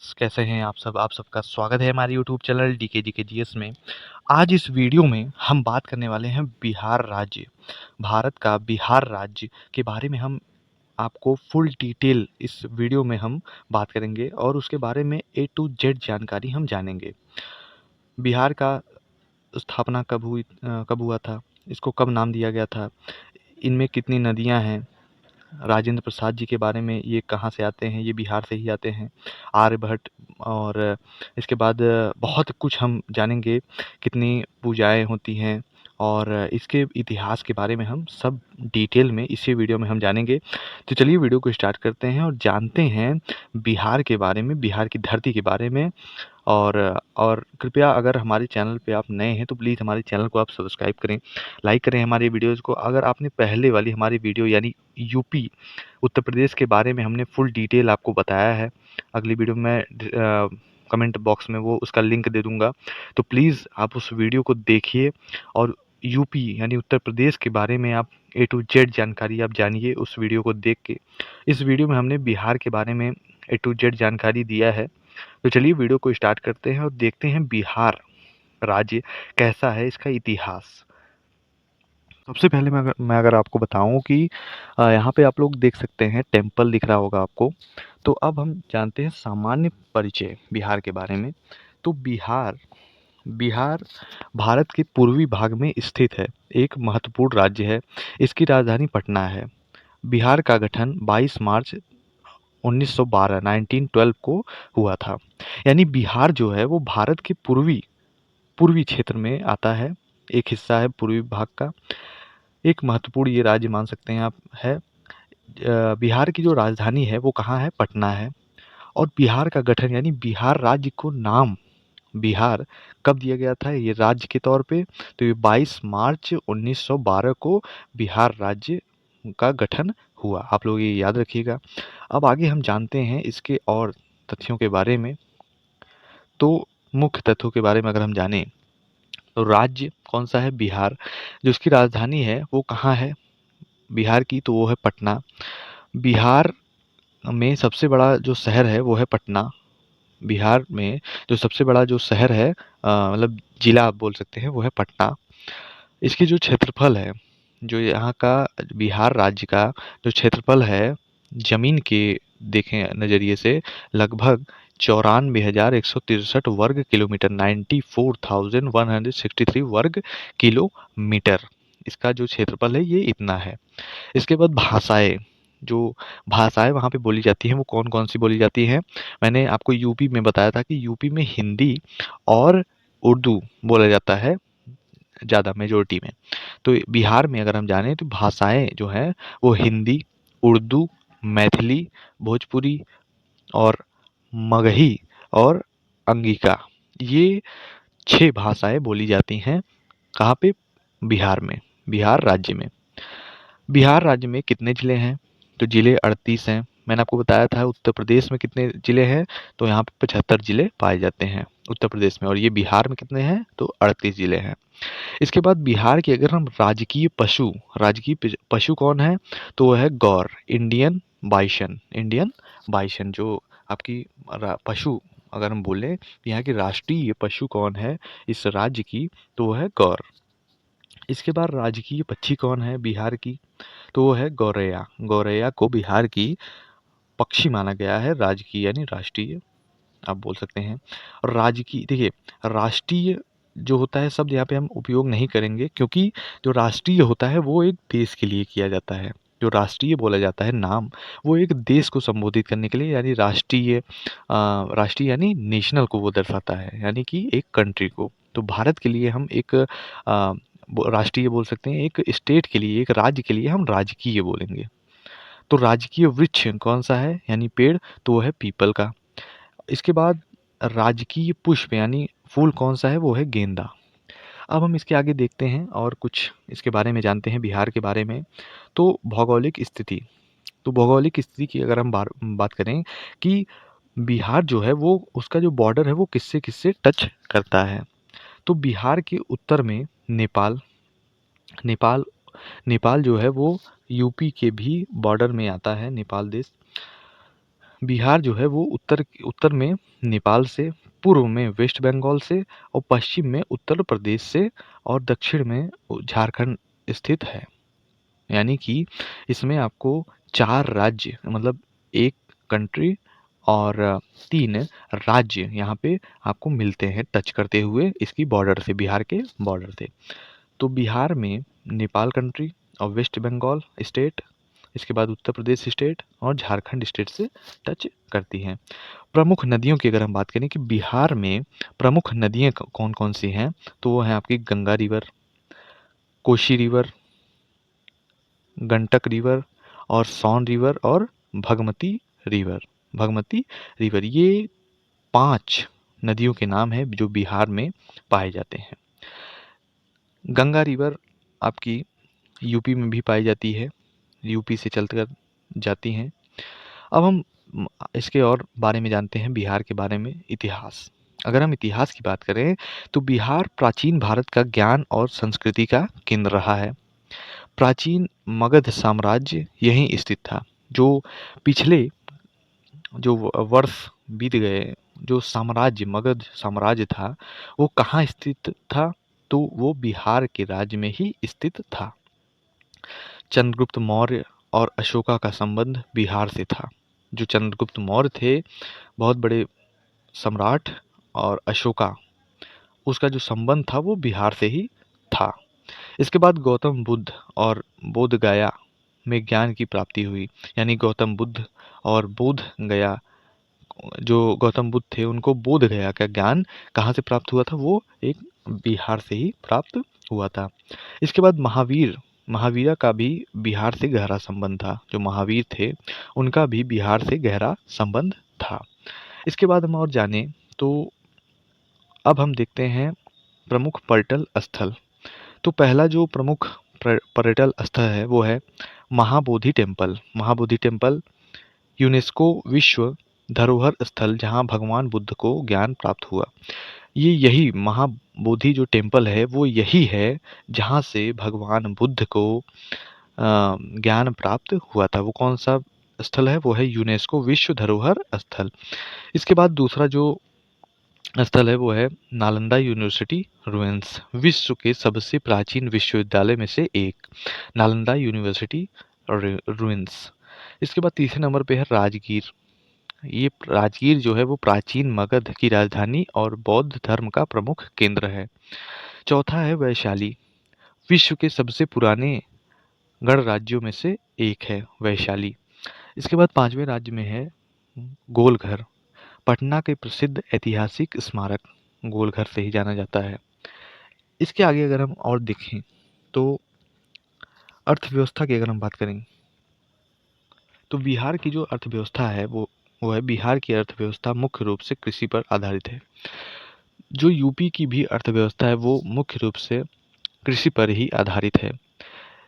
कैसे हैं आप सब? आप सबका स्वागत है हमारे YouTube channel DK GK GS में। आज इस वीडियो में हम बात करने वाले हैं बिहार राज्य, भारत का बिहार राज्य के बारे में हम आपको फुल डिटेल इस वीडियो में हम बात करेंगे और उसके बारे में ए टू जेड जानकारी हम जानेंगे। बिहार का स्थापना कब हुआ था? इसको कब नाम दिया गया था? इनमें कितनी नदियाँ हैं? राजेंद्र प्रसाद जी के बारे में ये कहाँ से आते हैं? ये बिहार से ही आते हैं। आर्यभट्ट और इसके बाद बहुत कुछ हम जानेंगे, कितनी पूजाएँ होती हैं और इसके इतिहास के बारे में हम सब डिटेल में इसी वीडियो में हम जानेंगे। तो चलिए वीडियो को स्टार्ट करते हैं और जानते हैं बिहार के बारे में, बिहार की धरती के बारे में। और कृपया अगर हमारे चैनल पे आप नए हैं तो प्लीज़ हमारे चैनल को आप सब्सक्राइब करें, लाइक करें हमारी वीडियोज़ को। अगर आपने पहले वाली हमारी वीडियो यानी यूपी, उत्तर प्रदेश के बारे में हमने फुल डिटेल आपको बताया है, अगली वीडियो में कमेंट बॉक्स में वो उसका लिंक दे दूँगा। तो प्लीज़ आप उस वीडियो को देखिए और यूपी यानी उत्तर प्रदेश के बारे में आप ए टू जेड जानकारी आप जानिए उस वीडियो को देख के। इस वीडियो में हमने बिहार के बारे में ए टू जेड जानकारी दिया है। तो चलिए वीडियो को स्टार्ट करते हैं और देखते हैं बिहार राज्य कैसा है, इसका इतिहास। सबसे पहले मैं अगर आपको बताऊं कि यहाँ पे आप लोग देख सकते हैं टेम्पल दिख रहा होगा आपको। तो अब हम जानते हैं सामान्य परिचय बिहार के बारे में। तो बिहार बिहार भारत के पूर्वी भाग में स्थित है, एक महत्वपूर्ण राज्य है। इसकी राजधानी पटना है। बिहार का गठन 22 मार्च 1912 1912 को हुआ था। यानी बिहार जो है वो भारत के पूर्वी पूर्वी क्षेत्र में आता है, एक हिस्सा है पूर्वी भाग का। एक महत्वपूर्ण ये राज्य मान सकते हैं आप है। बिहार की जो राजधानी है वो कहाँ है? पटना है। और बिहार का गठन यानी बिहार राज्य को नाम बिहार कब दिया गया था ये राज्य के तौर पे? तो ये 22 मार्च 1912 को बिहार राज्य का गठन हुआ। आप लोग ये याद रखिएगा। अब आगे हम जानते हैं इसके और तथ्यों के बारे में। तो मुख्य तथ्यों के बारे में अगर हम जानें तो राज्य कौन सा है? बिहार। जो उसकी राजधानी है वो कहाँ है बिहार की? तो वो है पटना। बिहार में सबसे बड़ा जो शहर है वो है पटना। बिहार में जो सबसे बड़ा जो शहर है मतलब जिला आप बोल सकते हैं वो है पटना। इसकी जो क्षेत्रफल है, जो यहाँ का बिहार राज्य का जो क्षेत्रफल है जमीन के देखें नज़रिए से, लगभग 94,163 वर्ग किलोमीटर, 94,163 वर्ग किलोमीटर इसका जो क्षेत्रफल है ये इतना है। इसके बाद भाषाएं, जो भाषाएं वहाँ पे बोली जाती हैं वो कौन कौन सी बोली जाती हैं? मैंने आपको यूपी में बताया था कि यूपी में हिंदी और उर्दू बोला जाता है ज़्यादा मेजोरिटी में। तो बिहार में अगर हम जानें तो भाषाएं जो हैं वो हिंदी, उर्दू, मैथिली, भोजपुरी और मगही और अंगिका, ये 6 भाषाएं बोली जाती हैं। कहाँ पे? बिहार में, बिहार राज्य में। बिहार राज्य में कितने ज़िले हैं? तो ज़िले 38 हैं। मैंने आपको बताया था उत्तर प्रदेश में कितने ज़िले हैं? तो यहाँ पे 75 ज़िले पाए जाते हैं उत्तर प्रदेश में, और ये बिहार में कितने हैं? तो 38 ज़िले हैं। इसके बाद बिहार की अगर हम राजकीय पशु कौन है? तो वो है गौर, इंडियन बाइसन। इंडियन बाइसन जो आपकी पशु, अगर हम बोलें यहाँ की राष्ट्रीय पशु कौन है इस राज्य की, तो वो है गौर। इसके बाद राजकीय पक्षी कौन है बिहार की? तो वो है गौरैया। गौरैया को बिहार की पक्षी माना गया है, राजकीय यानी राष्ट्रीय आप बोल सकते हैं। और राजकीय देखिए, राष्ट्रीय जो होता है शब्द यहाँ पे हम उपयोग नहीं करेंगे, क्योंकि जो राष्ट्रीय होता है वो एक देश के लिए किया जाता है। जो राष्ट्रीय बोला जाता है नाम, वो एक देश को संबोधित करने के लिए, यानी राष्ट्रीय यानी नेशनल को वो दर्शाता है, यानी कि एक कंट्री को। तो भारत के लिए हम एक राष्ट्रीय बोल सकते हैं, एक स्टेट के लिए, एक राज्य के लिए हम राजकीय बोलेंगे। तो राजकीय वृक्ष कौन सा है यानी पेड़? तो वो है पीपल का। इसके बाद राजकीय पुष्प यानी फूल कौन सा है? वो है गेंदा। अब हम इसके आगे देखते हैं और कुछ इसके बारे में जानते हैं बिहार के बारे में। तो भौगोलिक स्थिति, तो भौगोलिक स्थिति की अगर हम बात करें कि बिहार जो है वो उसका जो बॉर्डर है वो किससे किससे टच करता है? तो बिहार के उत्तर में नेपाल नेपाल नेपाल जो है वो यूपी के भी बॉर्डर में आता है, नेपाल देश। बिहार जो है वो उत्तर उत्तर में नेपाल से, पूर्व में वेस्ट बंगाल से और पश्चिम में उत्तर प्रदेश से और दक्षिण में झारखंड स्थित है। यानी कि इसमें आपको 4 राज्य मतलब 1 कंट्री और 3 राज्य यहाँ पे आपको मिलते हैं टच करते हुए इसकी बॉर्डर से, बिहार के बॉर्डर से। तो बिहार में नेपाल कंट्री और वेस्ट बंगाल स्टेट, इसके बाद उत्तर प्रदेश स्टेट और झारखंड स्टेट से टच करती हैं। प्रमुख नदियों की अगर हम बात करें कि बिहार में प्रमुख नदियाँ कौन-कौन सी हैं, तो वो हैं आपकी Ganga river, Kosi river, Gandak river और सोन रिवर और भगमती रिवर। भगमती रिवर ये 5 नदियों के नाम हैं जो बिहार में पाए जाते हैं। गंगा रिवर आपकी यूपी में भी पाई जाती है, यूपी से चलकर जाती हैं। अब हम इसके और बारे में जानते हैं, बिहार के बारे में इतिहास। अगर हम इतिहास की बात करें तो बिहार प्राचीन भारत का ज्ञान और संस्कृति का केंद्र रहा है। प्राचीन मगध साम्राज्य यहीं स्थित था। जो पिछले जो वर्ष बीत गए, जो साम्राज्य मगध साम्राज्य था वो कहाँ स्थित था, तो वो बिहार के राज्य में ही स्थित था। चंद्रगुप्त मौर्य और अशोका का संबंध बिहार से था। जो चंद्रगुप्त मौर्य थे बहुत बड़े सम्राट, और अशोका उसका जो संबंध था वो बिहार से ही था। इसके बाद गौतम बुद्ध और बोध गया में ज्ञान की प्राप्ति हुई। यानी गौतम बुद्ध और बोध गया, जो गौतम बुद्ध थे उनको बोध गया का ज्ञान कहाँ से प्राप्त हुआ था, वो एक बिहार से ही प्राप्त हुआ था। इसके बाद महावीरा का भी बिहार से गहरा संबंध था। जो महावीर थे उनका भी बिहार से गहरा संबंध था। इसके बाद हम और जानें तो अब हम देखते हैं प्रमुख पर्यटल स्थल। तो पहला जो प्रमुख पर्यटल स्थल है वो है Mahabodhi temple. Mahabodhi temple UNESCO विश्व धरोहर स्थल जहाँ भगवान बुद्ध को ज्ञान प्राप्त हुआ। ये यही महाबोधि जो टेम्पल है वो यही है जहाँ से भगवान बुद्ध को ज्ञान प्राप्त हुआ था। वो कौन सा स्थल है, वो है यूनेस्को विश्व धरोहर स्थल। इसके बाद दूसरा जो स्थल है वो है नालंदा यूनिवर्सिटी रुइंस, विश्व के सबसे प्राचीन विश्वविद्यालय में से एक, नालंदा यूनिवर्सिटी रुइंस। इसके बाद तीसरे नंबर पे है राजगीर। ये राजगीर जो है वो प्राचीन मगध की राजधानी और बौद्ध धर्म का प्रमुख केंद्र है। चौथा है वैशाली, विश्व के सबसे पुराने गणराज्यों में से एक है वैशाली। इसके बाद पांचवें राज्य में है गोलघर, पटना के प्रसिद्ध ऐतिहासिक स्मारक गोलघर से ही जाना जाता है। इसके आगे अगर हम और देखें तो अर्थव्यवस्था की अगर हम बात करें तो बिहार की जो अर्थव्यवस्था है वो है, बिहार की अर्थव्यवस्था मुख्य रूप से कृषि पर आधारित है। जो यूपी की भी अर्थव्यवस्था है वो मुख्य रूप से कृषि पर ही आधारित है।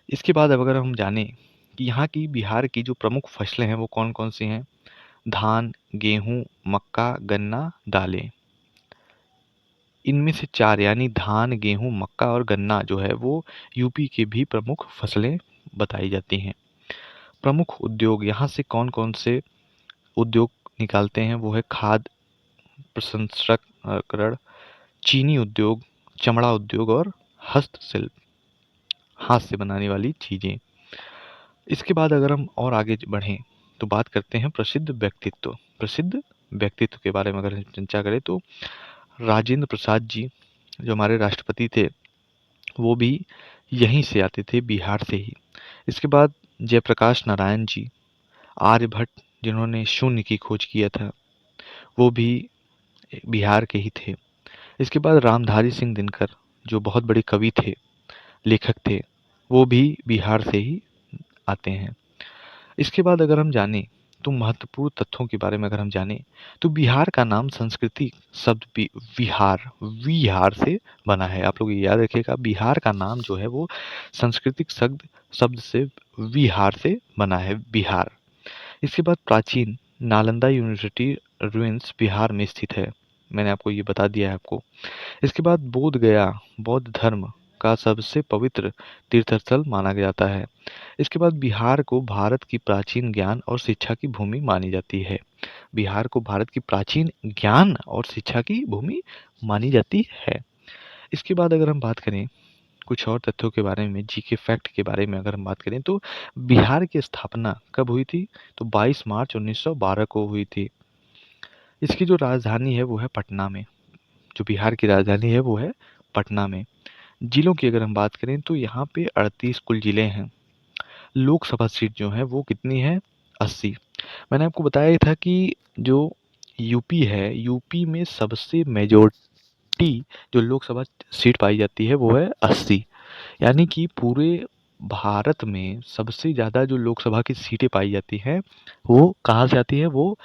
इसके बाद अब अगर हम जानें कि यहाँ की बिहार की जो प्रमुख फसलें हैं वो कौन कौन सी हैं, धान, गेहूँ, मक्का, गन्ना, दालें। इनमें से 4 यानी धान, गेहूँ, मक्का और गन्ना जो है वो यूपी की भी प्रमुख फसलें बताई जाती हैं। प्रमुख उद्योग यहाँ से कौन-कौन से उद्योग निकालते हैं, वो है खाद प्रसंस्करण, चीनी उद्योग, चमड़ा उद्योग और हस्तशिल्प, हाथ से बनाने वाली चीज़ें। इसके बाद अगर हम और आगे बढ़ें तो बात करते हैं प्रसिद्ध व्यक्तित्व। प्रसिद्ध व्यक्तित्व के बारे में अगर हम चर्चा करें तो राजेंद्र प्रसाद जी जो हमारे राष्ट्रपति थे वो भी यहीं से आते थे, बिहार से ही। इसके बाद जयप्रकाश नारायण जी, आर्यभट्ट जिन्होंने शून्य की खोज किया था वो भी बिहार के ही थे। इसके बाद रामधारी सिंह दिनकर जो बहुत बड़े कवि थे, लेखक थे, वो भी बिहार से ही आते हैं। इसके बाद अगर हम जानें तो महत्वपूर्ण तथ्यों के बारे में अगर हम जानें तो बिहार का नाम संस्कृति शब्द विहार से बना है। आप लोग ये याद रखिएगा, बिहार का नाम जो है वो सांस्कृतिक शब्द शब्द से विहार से बना है, बिहार। इसके बाद प्राचीन नालंदा यूनिवर्सिटी रुइंस बिहार में स्थित है, मैंने आपको ये बता दिया है आपको। इसके बाद बोध गया बौद्ध धर्म का सबसे पवित्र तीर्थस्थल माना जाता है। इसके बाद बिहार को भारत की प्राचीन ज्ञान और शिक्षा की भूमि मानी जाती है। बिहार को भारत की प्राचीन ज्ञान और शिक्षा की भूमि मानी जाती है। इसके बाद अगर हम बात करें कुछ और तथ्यों के बारे में, जीके फैक्ट के बारे में अगर हम बात करें, तो बिहार की स्थापना कब हुई थी? तो 22 मार्च 1912 को हुई थी। इसकी जो राजधानी है वो है पटना में। जो बिहार की राजधानी है वो है पटना में। जिलों की अगर हम बात करें तो यहाँ पे 38 कुल जिले हैं। लोकसभा सीट जो है वो कितनी है? 80। मैंने आपको बताया था कि जो यूपी है, यूपी में सबसे मेजॉरिटी जो लोकसभा सीट पाई जाती है वो है 80। यानी कि पूरे भारत में सबसे ज़्यादा जो लोकसभा की सीटें पाई जाती हैं वो कहाँ से आती है? वो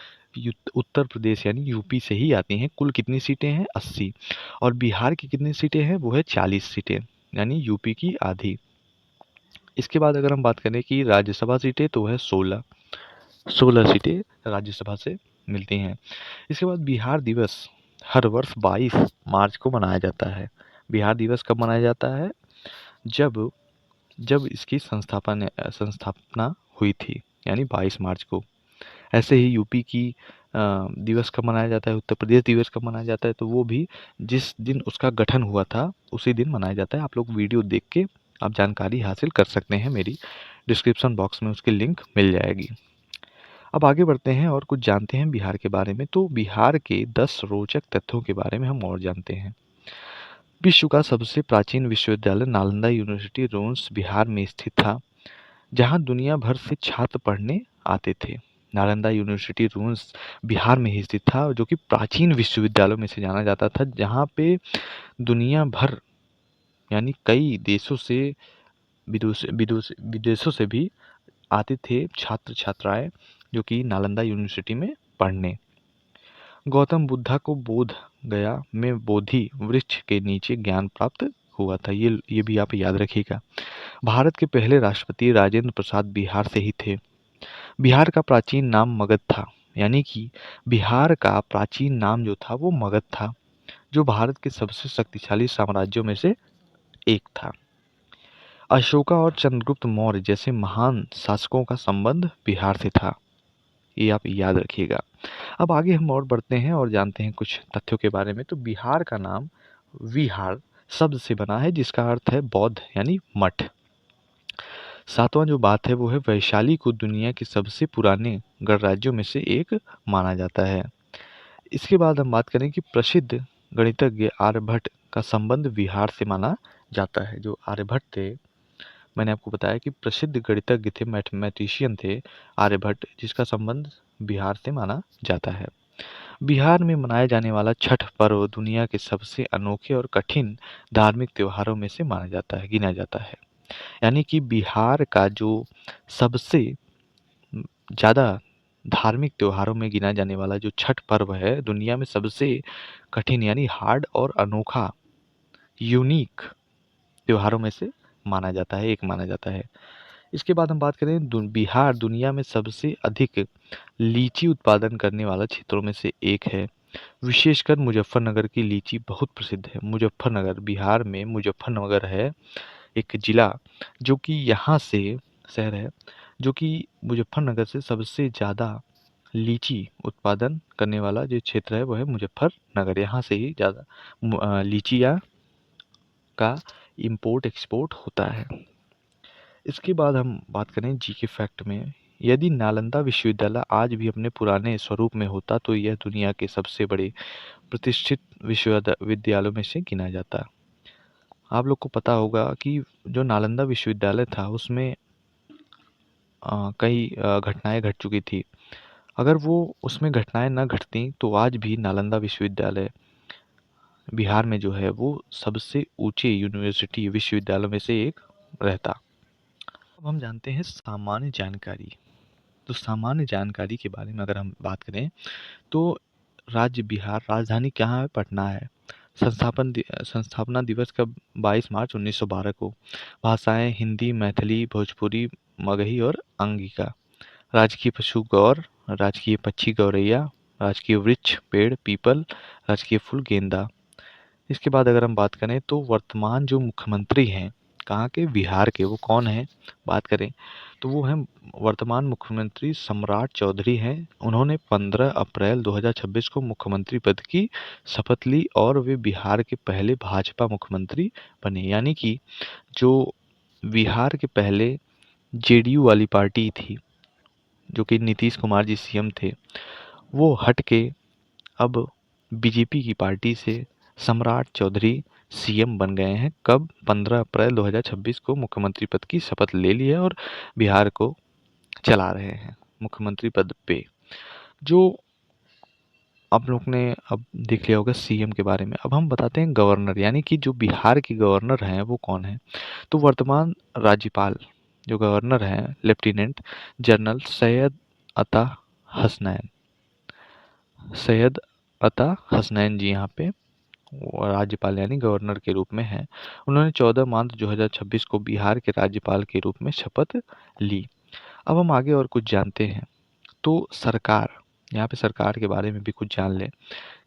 उत्तर प्रदेश यानी यूपी से ही आती हैं। कुल कितनी सीटें हैं? 80। और बिहार की कितनी सीटें हैं? वो है 40 सीटें, यानी यूपी की आधी। इसके बाद अगर हम बात करें कि राज्यसभा सीटें, तो है 16 सीटें राज्यसभा से मिलती हैं। इसके बाद बिहार दिवस हर वर्ष 22 मार्च को मनाया जाता है। बिहार दिवस कब मनाया जाता है? जब जब इसकी संस्थापना हुई थी, यानी 22 मार्च को। ऐसे ही यूपी की दिवस कब मनाया जाता है, उत्तर प्रदेश दिवस कब मनाया जाता है, तो वो भी जिस दिन उसका गठन हुआ था उसी दिन मनाया जाता है। आप लोग वीडियो देख के आप जानकारी हासिल कर सकते हैं, मेरी डिस्क्रिप्शन बॉक्स में उसकी लिंक मिल जाएगी। अब आगे बढ़ते हैं और कुछ जानते हैं बिहार के बारे में। तो बिहार के 10 रोचक तथ्यों के बारे में हम और जानते हैं। विश्व का सबसे प्राचीन विश्वविद्यालय नालंदा यूनिवर्सिटी रोंस बिहार में स्थित था, जहां दुनिया भर से छात्र पढ़ने आते थे। नालंदा यूनिवर्सिटी रोंस बिहार में ही स्थित था, जो कि प्राचीन विश्वविद्यालयों में से जाना जाता था, जहां पे दुनिया भर यानी कई देशों से विदेशों से भी आते थे छात्र छात्राएं, जो कि नालंदा यूनिवर्सिटी में पढ़ने। गौतम बुद्धा को बोध गया में बोधि वृक्ष के नीचे ज्ञान प्राप्त हुआ था। ये भी आप याद रखिएगा। भारत के पहले राष्ट्रपति राजेंद्र प्रसाद बिहार से ही थे। बिहार का प्राचीन नाम मगध था, यानी कि बिहार का प्राचीन नाम जो था वो मगध था, जो भारत के सबसे शक्तिशाली साम्राज्यों में से एक था। अशोका और चंद्रगुप्त मौर्य जैसे महान शासकों का संबंध बिहार से था। ये आप याद रखिएगा। अब आगे हम और बढ़ते हैं और जानते हैं कुछ तथ्यों के बारे में। तो बिहार का नाम विहार शब्द से बना है, जिसका अर्थ है बौद्ध यानी मठ। सातवां जो बात है वो है वैशाली को दुनिया के सबसे पुराने गणराज्यों में से एक माना जाता है। इसके बाद हम बात करें कि प्रसिद्ध गणितज्ञ आर्यभट्ट का संबंध बिहार से माना जाता है। जो आर्यभट्ट थे, मैंने आपको बताया कि प्रसिद्ध गणितज्ञ थे, मैथमेटिशियन थे आर्यभट्ट, जिसका संबंध बिहार से माना जाता है। बिहार में मनाया जाने वाला छठ पर्व दुनिया के सबसे अनोखे और कठिन धार्मिक त्योहारों में से माना जाता है, गिना जाता है। यानी कि बिहार का जो सबसे ज़्यादा धार्मिक त्योहारों में गिना जाने वाला जो छठ पर्व है, दुनिया में सबसे कठिन यानी हार्ड और अनोखा यूनिक त्योहारों में से माना जाता है, एक माना जाता है। इसके बाद हम बात करें बिहार दुनिया में सबसे अधिक लीची उत्पादन करने वाला क्षेत्रों में से एक है। विशेषकर मुजफ्फरनगर की लीची बहुत प्रसिद्ध है। मुजफ्फरनगर, बिहार में मुजफ्फरनगर है एक जिला, जो कि यहाँ से शहर है, जो कि मुजफ्फरनगर से सबसे ज़्यादा लीची उत्पादन करने वाला जो क्षेत्र है वो है मुजफ्फरनगर। यहाँ से ही ज़्यादा लीचियाँ का इम्पोर्ट एक्सपोर्ट होता है। इसके बाद हम बात करें जीके फैक्ट में। यदि नालंदा विश्वविद्यालय आज भी अपने पुराने स्वरूप में होता तो यह दुनिया के सबसे बड़े प्रतिष्ठित विश्वविद्यालयों में से गिना जाता। आप लोग को पता होगा कि जो नालंदा विश्वविद्यालय था उसमें कई घटनाएं घट चुकी थी। अगर वो उसमें घटनाएं न घटती तो आज भी नालंदा विश्वविद्यालय बिहार में जो है वो सबसे ऊंचे यूनिवर्सिटी विश्वविद्यालयों में से एक रहता। अब हम जानते हैं सामान्य जानकारी। तो सामान्य जानकारी के बारे में अगर हम बात करें तो राज्य बिहार, राजधानी कहाँ है? पटना है। संस्थापना दिवस कब? 22 मार्च 1912 को। भाषाएं हिंदी, मैथिली, भोजपुरी, मगही और अंगिका। राजकीय पशु गौर, राजकीय पक्षी गौरैया, राजकीय वृक्ष पेड़ पीपल, राजकीय फूल गेंदा। इसके बाद अगर हम बात करें तो वर्तमान जो मुख्यमंत्री हैं कहाँ के, बिहार के, वो कौन हैं बात करें तो वो हैं वर्तमान मुख्यमंत्री सम्राट चौधरी हैं। उन्होंने 15 अप्रैल 2026 को मुख्यमंत्री पद की शपथ ली और वे बिहार के पहले भाजपा मुख्यमंत्री बने। यानी कि जो बिहार के पहले जेडीयू वाली पार्टी थी, जो कि नीतीश कुमार जी सीएम थे, वो हट के अब बीजेपी की पार्टी से सम्राट चौधरी सीएम बन गए हैं। कब? 15 अप्रैल 2026 को मुख्यमंत्री पद की शपथ ले ली है और बिहार को चला रहे हैं मुख्यमंत्री पद पे। जो आप लोग ने अब देख लिया होगा सीएम के बारे में। अब हम बताते हैं गवर्नर, यानी कि जो बिहार के गवर्नर हैं वो कौन है। तो वर्तमान राज्यपाल जो गवर्नर हैं लेफ्टिनेंट जनरल अता हसनैन सैयद अता हसनैन जी यहाँ पे राज्यपाल यानी गवर्नर के रूप में हैं। उन्होंने 14 मार्च 2026 को बिहार के राज्यपाल के रूप में शपथ ली। अब हम आगे और कुछ जानते हैं। तो सरकार, यहाँ पे सरकार के बारे में भी कुछ जान लें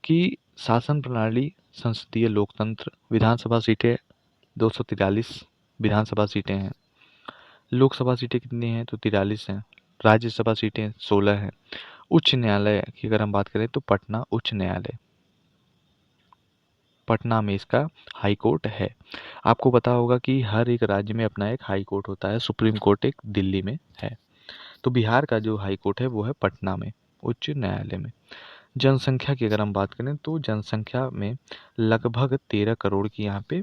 कि शासन प्रणाली, संसदीय लोकतंत्र, विधानसभा सीटें 243 विधानसभा सीटें हैं। लोकसभा सीटें कितनी हैं? तो 43 हैं। राज्यसभा सीटें 16 हैं। उच्च न्यायालय की अगर हम बात करें तो पटना उच्च न्यायालय, पटना में इसका हाई कोर्ट है। आपको पता होगा कि हर एक राज्य में अपना एक हाई कोर्ट होता है। सुप्रीम कोर्ट एक दिल्ली में है, तो बिहार का जो हाई कोर्ट है वो है पटना में उच्च न्यायालय में। जनसंख्या की अगर हम बात करें तो जनसंख्या में लगभग 13 करोड़ की यहाँ पे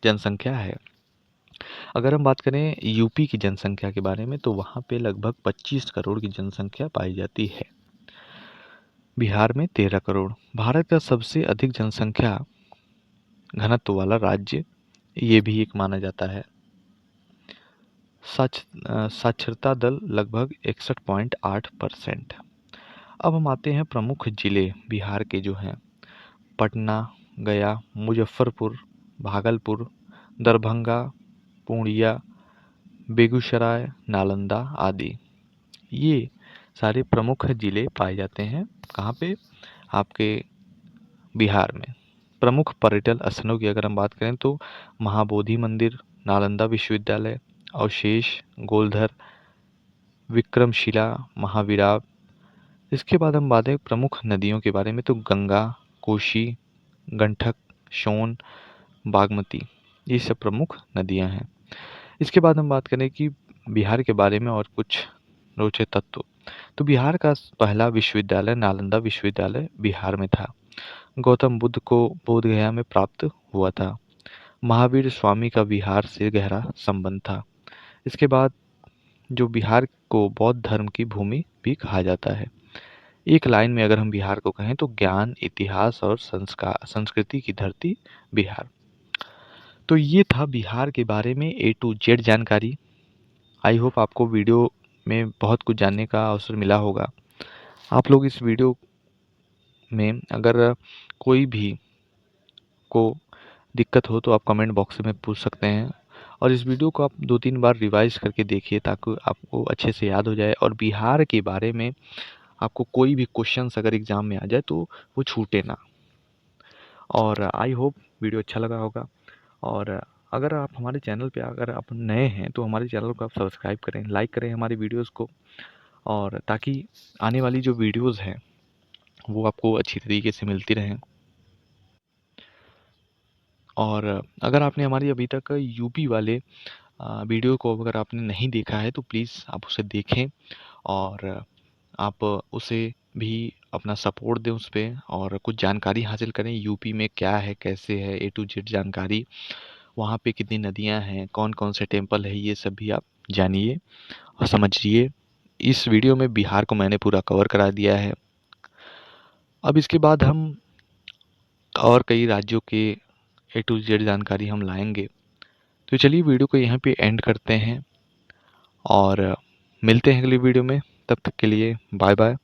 जनसंख्या है। अगर हम बात करें यूपी की जनसंख्या के बारे में तो वहाँ पे लगभग 25 करोड़ की जनसंख्या पाई जाती है। बिहार में 13 करोड़। भारत का सबसे अधिक जनसंख्या घनत्व वाला राज्य ये भी एक माना जाता है। साक्षरता दर लगभग 61.8%। अब हम आते हैं प्रमुख जिले बिहार के जो हैं पटना, गया, मुजफ्फरपुर, भागलपुर, दरभंगा, पूर्णिया, बेगूसराय, नालंदा आदि। ये सारे प्रमुख जिले पाए जाते हैं कहाँ पे? आपके बिहार में। प्रमुख पर्यटन स्थलों की अगर हम बात करें तो महाबोधि मंदिर, नालंदा विश्वविद्यालय, अवशेष, गोलघर, विक्रमशिला, महावीराव। इसके बाद हम बात करें प्रमुख नदियों के बारे में तो गंगा, कोसी, गंडक, सोन, बागमती, ये सब प्रमुख नदियां हैं। इसके बाद हम बात करें कि बिहार के बारे में और कुछ रोचक तत्व। तो बिहार का पहला विश्वविद्यालय नालंदा विश्वविद्यालय बिहार में था। गौतम बुद्ध को बोध गया में प्राप्त हुआ था। महावीर स्वामी का बिहार से गहरा संबंध था। इसके बाद जो बिहार को बौद्ध धर्म की भूमि भी कहा जाता है। एक लाइन में अगर हम बिहार को कहें तो ज्ञान, इतिहास और संस्कार संस्कृति की धरती बिहार। तो ये था बिहार के बारे में A to Z जानकारी। आई होप आपको वीडियो में बहुत कुछ जानने का अवसर मिला होगा। आप लोग इस वीडियो में अगर कोई भी को दिक्कत हो तो आप कमेंट बॉक्स में पूछ सकते हैं और इस वीडियो को आप 2-3 बार रिवाइज करके देखिए ताकि आपको अच्छे से याद हो जाए और बिहार के बारे में आपको कोई भी क्वेश्चंस अगर एग्ज़ाम में आ जाए तो वो छूटे ना। और आई होप वीडियो अच्छा लगा होगा और अगर आप हमारे चैनल पे अगर आप नए हैं तो हमारे चैनल को आप सब्सक्राइब करें, लाइक करें हमारी वीडियोज़ को और ताकि आने वाली जो वीडियोज़ हैं वो आपको अच्छी तरीके से मिलती रहें। और अगर आपने हमारी अभी तक यूपी वाले वीडियो को अगर आपने नहीं देखा है तो प्लीज़ आप उसे देखें और आप उसे भी अपना सपोर्ट दें उस पे और कुछ जानकारी हासिल करें यूपी में क्या है, कैसे है, A to Z जानकारी। वहाँ पे कितनी नदियाँ हैं, कौन-कौन से टेम्पल है, ये सब भी आप जानिए और समझिए। इस वीडियो में बिहार को मैंने पूरा कवर करा दिया है। अब इसके बाद हम और कई राज्यों के A to Z जानकारी हम लाएँगे। तो चलिए वीडियो को यहाँ पे एंड करते हैं और मिलते हैं अगली वीडियो में। तब तक के लिए बाय बाय।